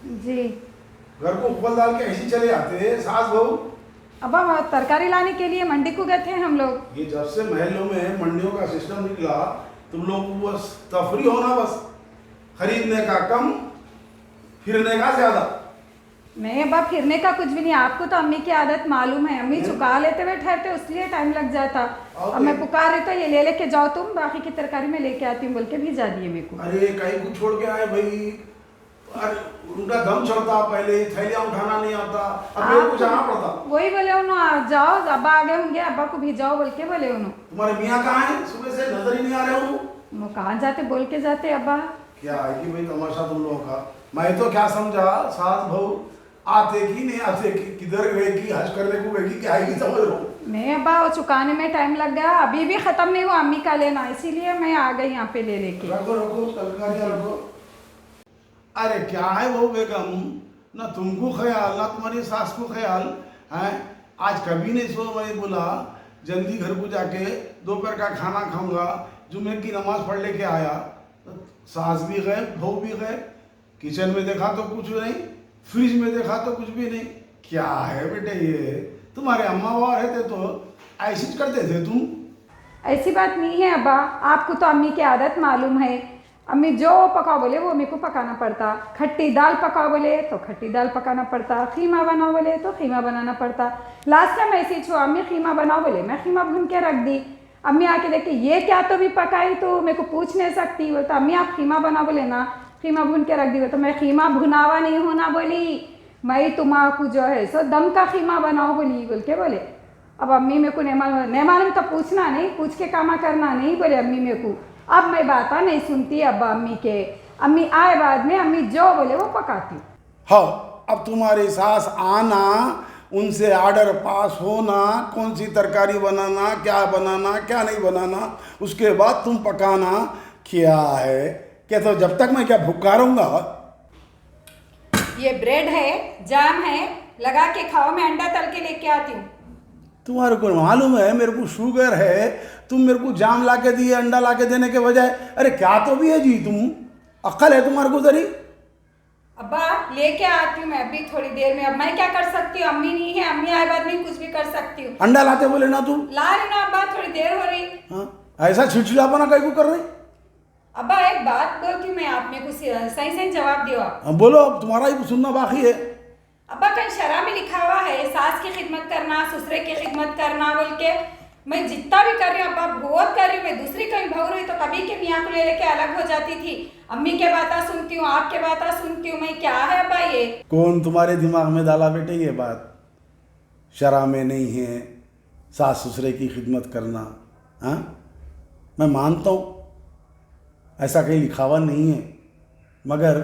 जी। घर को ऊपर डाल के ऐसे चले आते हैं सास बहू। अब तरकारी लाने के लिए मंडी को गए थे हम लोग। ये जब से महलों में मंडियों का सिस्टम निकला, तुम लोग को बस तफरी होना, बस खरीदने का कम, फिरने का ज्यादा। नहीं अब्बा, फिरने का कुछ भी नहीं। आपको तो अम्मी की आदत मालूम है, अम्मी चुका लेते हुए ठहरते, इसलिए टाइम लग जाता। अब मैं पुकार रही तो ये ले लेके जाओ तुम, बाकी की तरकारी में लेके आती हूँ बोल के भेजा दिए मेरे को। अरे कहीं को छोड़ के आए भाई, अरे उनका दम चलता, पहले थैलियां उठाना नहीं आता, अब मेरे को जाना पड़ता। वही बोले उन्होंने, जाओ अब्बा आ गए होंगे, अब्बा को भेजाओ बोल के बोले उन्होंने। तुम्हारे मियाँ कहाँ है? सुबह से नजर ही नहीं आ रहे हो। वो कहाँ जाते, बोल के जाते अब्बा। क्या है कि भाई तमाशा तुम लोगों का। मैं तो क्या समझा, सास बहू आते की नहीं आते की, किधर गए की, हज करने को गए की, क्या आएगी समझ रहा हूँ। नहीं अब्बा, वो चुकाने में टाइम लग गया, अभी भी खत्म नहीं हुआ अम्मी का लेना, इसीलिए मैं आ गई यहाँ पे ले लेके। रखो रखो तरकारियाँ रखो। अरे क्या है वो बेगम, ना तुमको ख्याल ना तुम्हारी सास को ख्याल है। आज कभी नहीं सो मैं बोला जल्दी घर को जाके दोपहर का खाना खाऊंगा, जुम्मे की नमाज पढ़ लेके आया, सास भी गए बहू भी गए, किचन में देखा तो कुछ नहीं, फ्रिज में देखा तो कुछ भी नहीं। क्या है बेटे ये, तुम्हारे अम्मा बाबा रहते तो ऐसे ही करते थे तुम। ऐसी बात नहीं है अब्बा, आपको तो अम्मी की आदत मालूम है। अम्मी जो पकाओ बोले वो मेरे को पकाना पड़ता। खट्टी दाल पकाओ बोले तो खट्टी दाल पकाना पड़ता, खीमा बनाओ बोले तो खीमा बनाना पड़ता। लास्ट टाइम ऐसे ही छो, अम्मी खीमा बनाओ बोले मैं खीमा भून के रख दी। अम्मी आके देखे ये क्या तो भी पकाई, तो मेरे को पूछ नहीं सकती। वो तो अम्मी आप खीमा बनाओ बोले ना, खीमा भून के रख दी। वो तो मैं खीमा भुनावा नहीं होना बोली, मैं तुम्हारा जो है सो दम का खीमा बनाओ बोली बोल के बोले। अब अम्मी मेरे को नहीं मालूम तो पूछना नहीं, पूछ के कामा करना नहीं बोले अम्मी मेरे को। अब मैं बात नहीं सुनती अब्बा अम्मी के, अम्मी आए बाद में अम्मी जो बोले वो पकाती। हाँ, अब तुम्हारी सास आना, उनसे आर्डर पास होना, कौन सी तरकारी बनाना, क्या नहीं बनाना, उसके बाद तुम पकाना। क्या है क्या, तो जब तक मैं क्या भूखा रहूंगा। ये ब्रेड है, जाम है, लगा के खाओ, मैं अंडा तल के लेके आती हूँ। तुम्हारे को मालूम है मेरे को शुगर है, तुम मेरे को जाम ला के दिए अंडा ला के देने के बजाय। अरे क्या तो भी है जी, तुम अक्ल है तुम्हारे को जरी। अब्बा लेके आती हूँ मैं अभी थोड़ी देर में। अब मैं क्या कर सकती हूँ, अम्मी नहीं है, अम्मी आए बाद में कुछ भी कर सकती हूँ। अंडा लाते बोले ना तुम। ला रही ना अब्बा, थोड़ी देर हो रही। हाँ, ऐसा छिड़छिड़ापना कहीं को कर रही। अब्बा एक बात बोलती हूँ मैं, आप मेरे को सही सही जवाब दियो आप। हाँ, बोलो, अब तुम्हारा ही सुनना बाकी है। अब्बा कहीं शरा में लिखा हुआ है सास की खिदमत करना, ससुरे की खिदमत करना बोल के। मैं जितना भी कर रही हूँ अब्बा, बहुत कर रही हूँ। मैं दूसरी कहीं भाग रही तो कभी के मियाँ को ले लेके अलग हो जाती थी। अम्मी के बातें सुनती हूँ, आपके बातें सुनती हूँ मैं। क्या है अब्बा ये? कौन तुम्हारे दिमाग में डाला बेटे ये बात? शरा में नहीं है सास ससुरे की खिदमत करना। हाँ, मैं मानता हूँ ऐसा कहीं लिखा हुआ नहीं है, मगर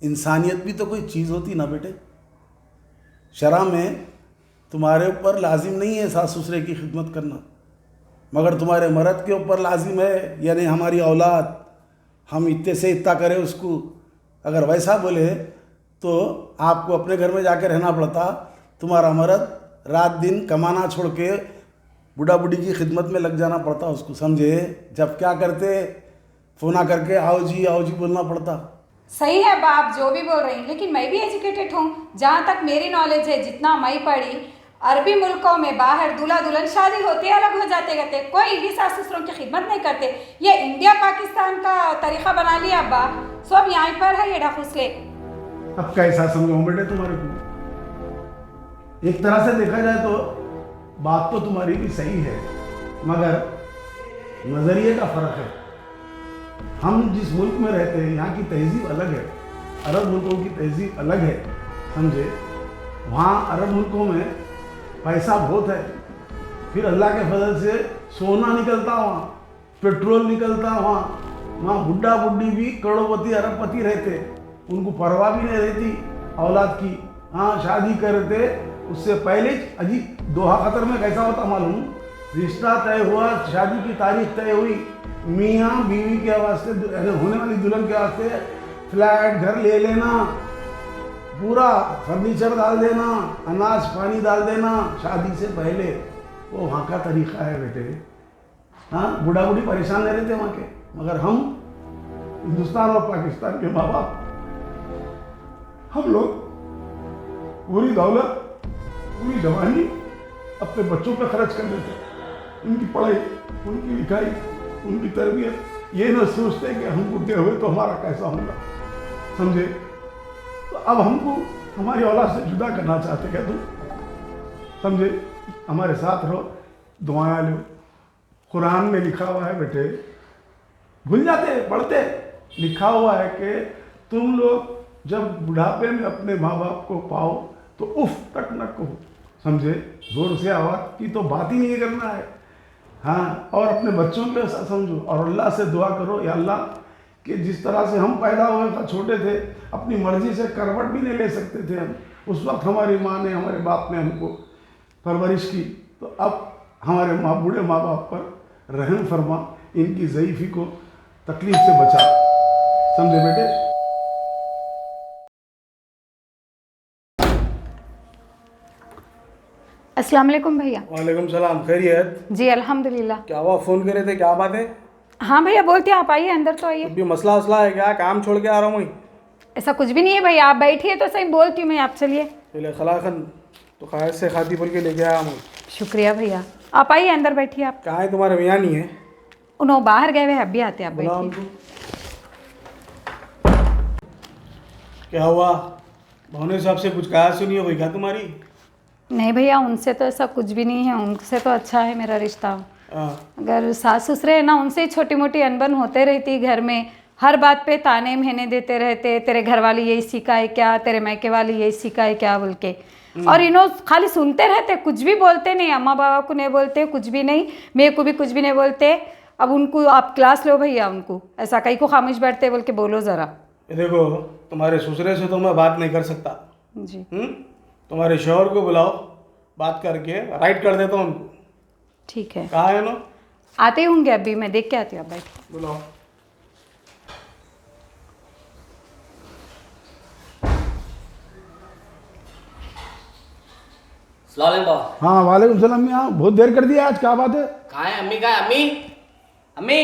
इंसानियत भी तो कोई चीज़ होती ना बेटे। शरा में तुम्हारे ऊपर लाजिम नहीं है सास ससुरे की खिदमत करना, मगर तुम्हारे मर्द के ऊपर लाजिम है। यानी हमारी औलाद, हम इतने से इतना करें उसको, अगर वैसा बोले तो आपको अपने घर में जाके रहना पड़ता। तुम्हारा मर्द रात दिन कमाना छोड़ के बूढ़ा बूढ़ी की खिदमत में लग जाना पड़ता उसको, समझे। जब क्या करते, फोना करके आओ जी बोलना पड़ता। सही है बाप जो भी बोल रही हैं, लेकिन मैं भी एजुकेटेड हूँ। जहाँ तक मेरी नॉलेज है, जितना मैं पढ़ी, अरबी मुल्कों में बाहर दूल्हा दुल्हन शादी होते अलग हो जाते रहते, कोई भी सास ससुरों की खिदमत नहीं करते। ये इंडिया पाकिस्तान का तरीका बना लिया अब्बा, सब यहाँ पर है ये ढाफुसले। अब कैसा समझाऊं बेटे तुम्हारे को? एक तरह से देखा जाए तो बात तो तुम्हारी भी सही है, मगर नजरिए का फर्क है। हम जिस मुल्क में रहते हैं यहाँ की तहजीब अलग है, अरब मुल्कों की तहजीब अलग है, समझे। वहाँ अरब मुल्कों में पैसा बहुत है, फिर अल्लाह के फजल से सोना निकलता, वहाँ पेट्रोल निकलता, वहाँ बुढ़ा बुढ़ी भी करोड़पति अरबपति रहते, उनको परवाह भी नहीं रहती औलाद की। हाँ, शादी करते उससे पहले अजीब दोहा खतर में कैसा होता मालूम, रिश्ता तय हुआ, शादी की तारीख तय हुई, मियाँ बीवी के वास्ते, होने वाली दुल्हन के वास्ते फ्लैट घर ले लेना, पूरा फर्नीचर डाल देना, अनाज पानी डाल देना शादी से पहले। वो वहाँ का तरीका है बेटे। हाँ, बूढ़ा बूढ़ी परेशान नहीं रहते वहाँ के, मगर हम हिंदुस्तान और पाकिस्तान के माँ बाप, हम लोग पूरी दौलत, पूरी जवानी अपने बच्चों पर खर्च कर देते, उनकी पढ़ाई, उनकी लिखाई, उनकी तरबियत, ये ना सोचते कि हम बुढ़े हुए तो हमारा कैसा होगा, समझे। तो अब हमको हमारी औलाद से जुदा करना चाहते क्या तुम, समझे। हमारे साथ रहो, दुआएं लो, कुरान में लिखा हुआ है बेटे, भूल जाते पढ़ते, लिखा हुआ है कि तुम लोग जब बुढ़ापे में अपने माँ बाप को पाओ तो उफ तक न कहो, समझे। जोर से आवाज़ की तो बात ही नहीं करना है। हाँ, और अपने बच्चों के साथ समझो और अल्लाह से दुआ करो, या अल्लाह कि जिस तरह से हम पैदा हुए छोटे थे, अपनी मर्जी से करवट भी नहीं ले सकते थे हम, उस वक्त हमारी माँ ने, हमारे बाप ने हमको परवरिश की, तो अब हमारे बूढ़े माँ बाप पर रहम फरमा, इनकी ज़ईफ़ी को तकलीफ से बचा, समझे बेटे। अस्सलाम वालेकुम भैया। वालेकुम सलाम, खैरियत? जी अल्हम्दुलिल्लाह। क्या हुआ, फ़ोन करे थे, क्या बात है? हाँ भैया बोलते हैं, आप आइए अंदर तो आइए। अभी मसला वसला है क्या? काम छोड़ के आ रहा हूँ मैं। ऐसा कुछ भी नहीं है भैया, आप बैठिए तो सही, बोलती हूँ मैं, आप चलिए। पहले खलाखन तो ख़ायश से खाती बोल के लेके आया मैं। शुक्रिया भैया, आप आइए अंदर बैठिए। आप कहाँ है तुम्हारे मियाँ? नहीं है, उन्होंने बाहर गए हुए, अभी आते हैं, आप बुलाओ बैठिए। उनको। क्या हुआ, भावने साहब से कुछ कहा सुनी हो क्या तुम्हारी? नहीं भैया, उनसे तो ऐसा कुछ भी नहीं है, उनसे तो अच्छा है मेरा रिश्ता। अगर सास ससुरे है ना, उनसे ही छोटी मोटी अनबन होते रहती घर में, हर बात पे ताने महने देते रहते, तेरे घर वाली यही सीखा है क्या, तेरे मायके वाली यही सीखा है क्या बोल के, और इन्हों खाली सुनते रहते, कुछ भी बोलते नहीं, अम्मा बाबा को नहीं बोलते, कुछ भी नहीं, मेरे को भी कुछ भी नहीं बोलते। अब उनको आप क्लास लो भैया, उनको ऐसा कहीं को खामोश बैठते बोल के बोलो ज़रा। देखो, तुम्हारे ससुरे से तो मैं बात नहीं कर सकता जी। तुम्हारे शौहर को बुलाओ, बात करके राइट कर देता हूँ उनको। ठीक है, कहाँ है ना? आते ही होंगे, अभी मैं देख के आती हूँ, आप बैठिए। बुलाओ। हाँ वालेकुम सलाम मियाँ, बहुत देर कर दिया आज, क्या बात है? कहाँ है अम्मी? कहाँ है अम्मी? अम्मी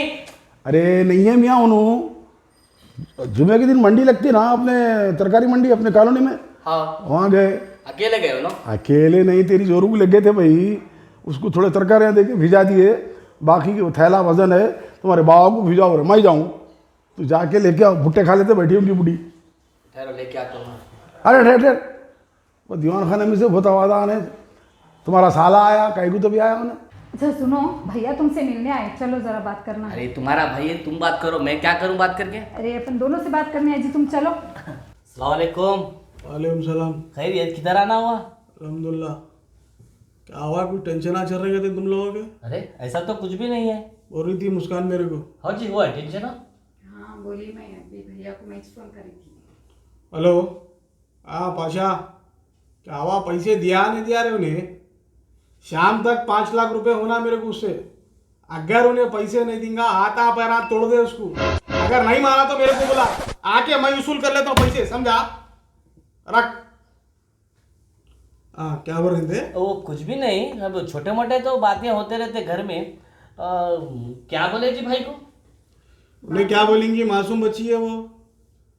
अरे नहीं है मियाँ, उन्होंने जुमे के दिन मंडी लगती ना, अपने तरकारी मंडी अपने कॉलोनी में, हाँ, वहाँ गए। अकेले गए हो ना? अकेले नहीं, तेरी जोरू को लगे थे भाई, उसको थोड़े तरकारियाँ दे के भिजा दिए, बाकी की थैला वजन है, तुम्हारे बाबा को भिजाओ रे, मैं जाऊँ, तो जाके लेके आओ, भुट्टे खा लेते बैठी उनकी बुढ़ी। ठहरो, लेके आता हूँ। अरे ठहर ठहर, वो दीवान खाने में से बहुत आवाज़ आने, तुम्हारा साला आया, कहीं को तो भी आया उन्हें। अच्छा सुनो भैया, तुमसे मिलने आए, चलो ज़रा बात करना है। अरे तुम्हारा भाई है, तुम बात करो, मैं क्या करूँ बात करके? अरे अपन दोनों से बात करनी है जी, तुम चलो। अस्सलाम वालेकुम। वालेकुम सलाम। खैरियत, किधर आना हुआ? अल्हम्दुलिल्लाह। क्या हुआ, कुछ टेंशन आ चल रहे थे तुम लोगों के? अरे ऐसा तो कुछ भी नहीं है। बोल रही थी मुस्कान मेरे को। हाँ जी, हुआ है टेंशन? हाँ बोलिए, मैं अभी भैया को मैं फ़ोन करी थी। हेलो, हाँ पाशा, क्या हुआ, पैसे दिया नहीं दिया रे उन्हें? शाम तक 5 लाख रुपए होना मेरे को उससे, अगर उन्हें पैसे नहीं दूंगा हाथा पैरा तोड़ दे उसको, अगर नहीं माना तो मेरे को बोला, आके मैं वसूल कर लेता हूँ पैसे, समझा? रख। हाँ क्या बोल रहे थे? वो कुछ भी नहीं, अब छोटे मोटे तो बातें होते रहते घर में। क्या बोले जी भाई को? उन्हें क्या बोलेंगी, मासूम बच्ची है वो,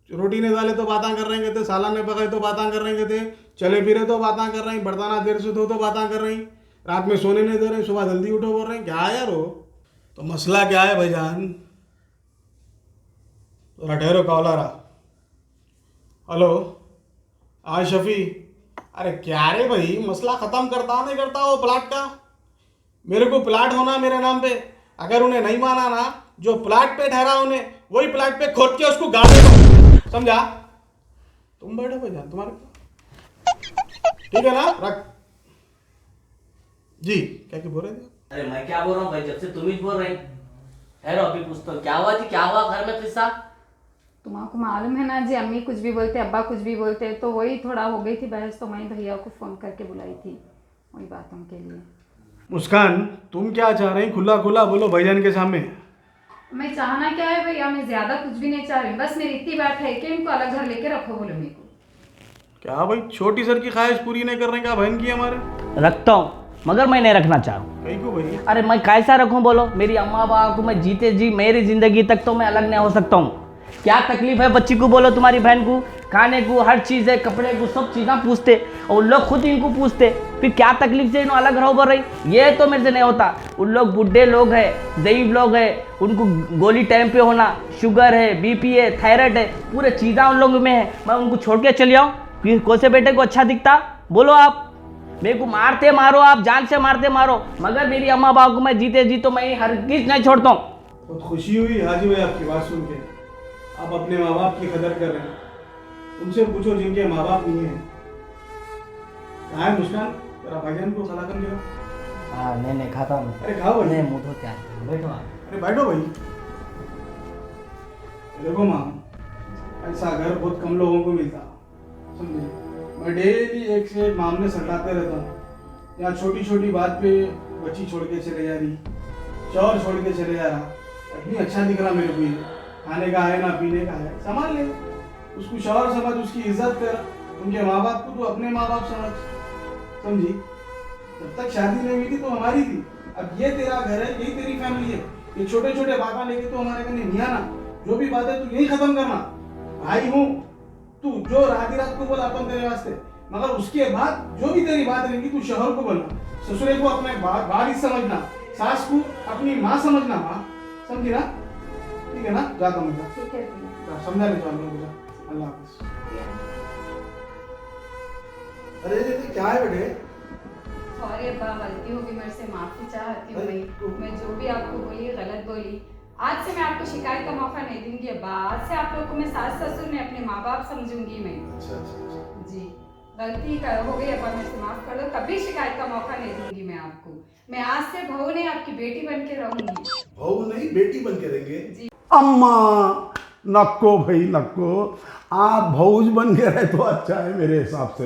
रोटी ने डाले तो बातें कर रहे थे, सालन ने पकाए तो बातें कर रहे थे, चले फिरे तो बातें कर रही, बर्ताना देर से धो तो बातें कर रही, रात में सोने नहीं दे रहे, सुबह जल्दी उठो बोल रहे हैं, क्या है यार वो? तो मसला क्या है भाईजान? तो ठहरो, कॉल आ रहा। हेलो, हाँ शफी, अरे क्या रे भाई, मसला ख़त्म करता नहीं करता वो प्लाट का? मेरे को प्लाट होना मेरे नाम पे, अगर उन्हें नहीं माना ना, जो प्लाट पे ठहरा उन्हें वही प्लाट पे खोद के उसको गाड़ दो, समझा? तुम बैठो भाईजान, तुम्हारे ठीक है ना? रख जी। क्या बोल रहे थे? अरे मैं क्या बोल रहा हूँ भाई, जब से तुम ही बोल रहे। ठहरो, अभी पूछता हूँ, क्या हुआ जी, क्या हुआ घर में किस्सा? तुम्हारा मालूम है ना जी, अम्मी कुछ भी बोलते, अब्बा कुछ भी बोलते, तो वही थोड़ा हो गई थी बहस, तो मैं भैया को फ़ोन करके बुलाई थी वही बातों के लिए। मुस्कान, तुम क्या चाह रही? खुला खुला बोलो भाईजान के सामने। मैं चाहना क्या है भैया, मैं ज़्यादा कुछ भी नहीं चाह रही, बस मेरी इतनी बात है कि इनको अलग घर लेके रखो, बोलो मेरे को। क्या भाई, छोटी सर की ख्वाहिश पूरी नहीं करने का बहन की हमारे? रखता हूँ, मगर मैं नहीं रखना चाहूँ। कहीं को भाई? अरे मैं कैसा रखूँ बोलो? मेरी अम्मा बाबा को मैं जीते जी मेरी ज़िंदगी तक तो मैं अलग नहीं हो सकता हूँ, क्या तकलीफ है बच्ची को बोलो, तुम्हारी बहन को खाने को हर चीज़ है, कपड़े को सब चीज़ें पूछते और उन लोग खुद इनको पूछते, फिर क्या तकलीफ से इन्हों अलग रहो बोल रही। ये तो मेरे से नहीं होता। उन लोग बुढ़े लोग हैं, ज़ईफ लोग हैं, उनको गोली टाइम पे होना, शुगर है, बीपी है, थायराइड है, पूरे चीज़ें उन लोगों में है। मैं उनको छोड़ के चले आऊँ? फिर कौन से बेटे को अच्छा दिखता बोलो आप? मेरे को मारते मारो आप, जान से मारते मारो, मगर मेरी अम्मा बाप को मैं जीते जी तो मैं हरगिज़ नहीं छोड़ता हूँ। बहुत खुशी हुई हाजी भाई आपकी बात सुन के। आप अपने माँ बाप की कदर कर रहे हैं। उनसे पूछो जिनके माँ बाप नहीं है। कहाँ है मुस्कान? तेरा भाईजान को खिला कर लिया। हाँ नहीं खाता हूँ। अरे खाओ भाई। नहीं मुँह धोते हैं, बैठो आप। अरे बैठो भाई। देखो माँ, ऐसा घर बहुत कम लोगों को मिलता, समझे। मैं डेली एक से एक मामले सटाते रहता हूँ। यहाँ छोटी छोटी बात पे बच्ची छोड़ के चले जा रही, शौहर छोड़ के चले जा रहा। इतनी अच्छा दिख रहा मेरे को ये, खाने का है ना पीने का है, संभाल ले उसको, शौहर समझ, उसकी इज्जत कर। उनके माँ बाप को तो अपने माँ बाप समझ, समझी। जब तक शादी नहीं हुई थी तो हमारी थी, अब ये तेरा घर है, यही तेरी फैमिली है। ये छोटे छोटे बातें लेके तो हमारे कहीं नहीं आना। जो भी बात है तू यही खत्म करना। भाई हूँ, तू जो आधी रात को बोला अपन तेरे वास्ते, मगर उसके बाद जो भी तेरी बात रहेगी तू शौहर को बोलना, ससुरे को अपने बारी समझना, सास को अपनी माँ समझना। माँ समझी ना? ठीक है ना? जाता हूँ मैं। ठीक है भैया। समझा ले जाओ मुझे। अल्लाह हाफिज। अरे क्या है बेटे? सॉरी अब्बा, गलती होगी मेरे से, माफी चाहती हूँ। मैं जो भी आपको बोली गलत बोली। आज से मैं आपको शिकायत का मौका नहीं दूंगी अब्बा। आज से आप लोग को मैं सास ससुर में अपने माँ बाप समझूंगी मैं। अच्छा। जी, गलती हो गई अब्बा, मेरे से माफ कर दो। कभी शिकायत का मौका नहीं दूंगी मैं आपको। मैं आज से बहू नहीं, आपकी बेटी बन के रहूंगी। बहू नहीं बेटी बन के रहेंगे। अम्मा नक्को भाई नक्को, आप भौज बन के रहे तो अच्छा है मेरे हिसाब से।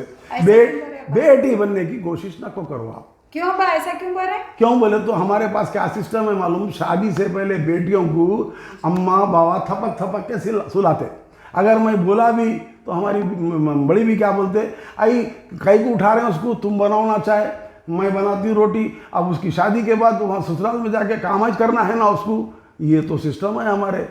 बेटी बनने की कोशिश नक्को करो आप। क्यों अब्बा, ऐसा क्यों बोल रहे? क्यों बोले तो हमारे पास क्या सिस्टम है मालूम? शादी से पहले बेटियों को अम्मा बाबा थपक थपक के सुलाते। अगर मैं बोला भी तो हमारी बड़ी भी क्या बोलते, आई कहीं को उठा रहे हैं उसको, तुम बनाओ ना चाहे, मैं बनाती हूँ रोटी। अब उसकी शादी के बाद वहाँ ससुराल में जाके कामकाज करना है ना उसको। ये तो सिस्टम है हमारे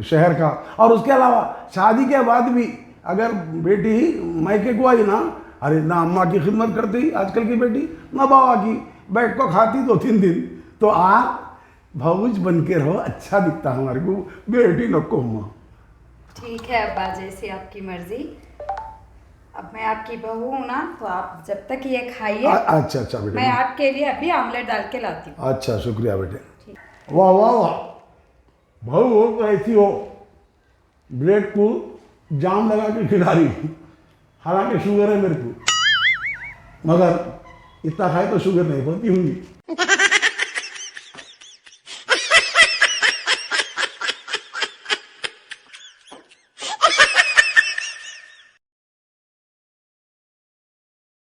शहर का। और उसके अलावा शादी के बाद भी अगर बेटी मायके को आई ना, अरे ना अम्मा की खिदमत करती आजकल की बेटी, ना बाबा की, बैठ को खाती 2-3 दिन। तो आप भौज बन के रहो, अच्छा दिखता हमारे को, बेटी नको अम्मा। ठीक है अब्बा, जैसी आपकी मर्जी। अब मैं आपकी बहू हूँ ना, तो आप जब तक ये खाइए। अच्छा बेटे, मैं आपके लिए अभी आमलेट डाल के लाती हूँ। अच्छा शुक्रिया बेटे। वाह वाह वाह, बहू हो तो ऐसी हो, ब्रेड को जाम लगा के खिला रही। हालांकि शुगर है मेरे को, मगर इतना खाए तो शुगर नहीं बनती होंगी।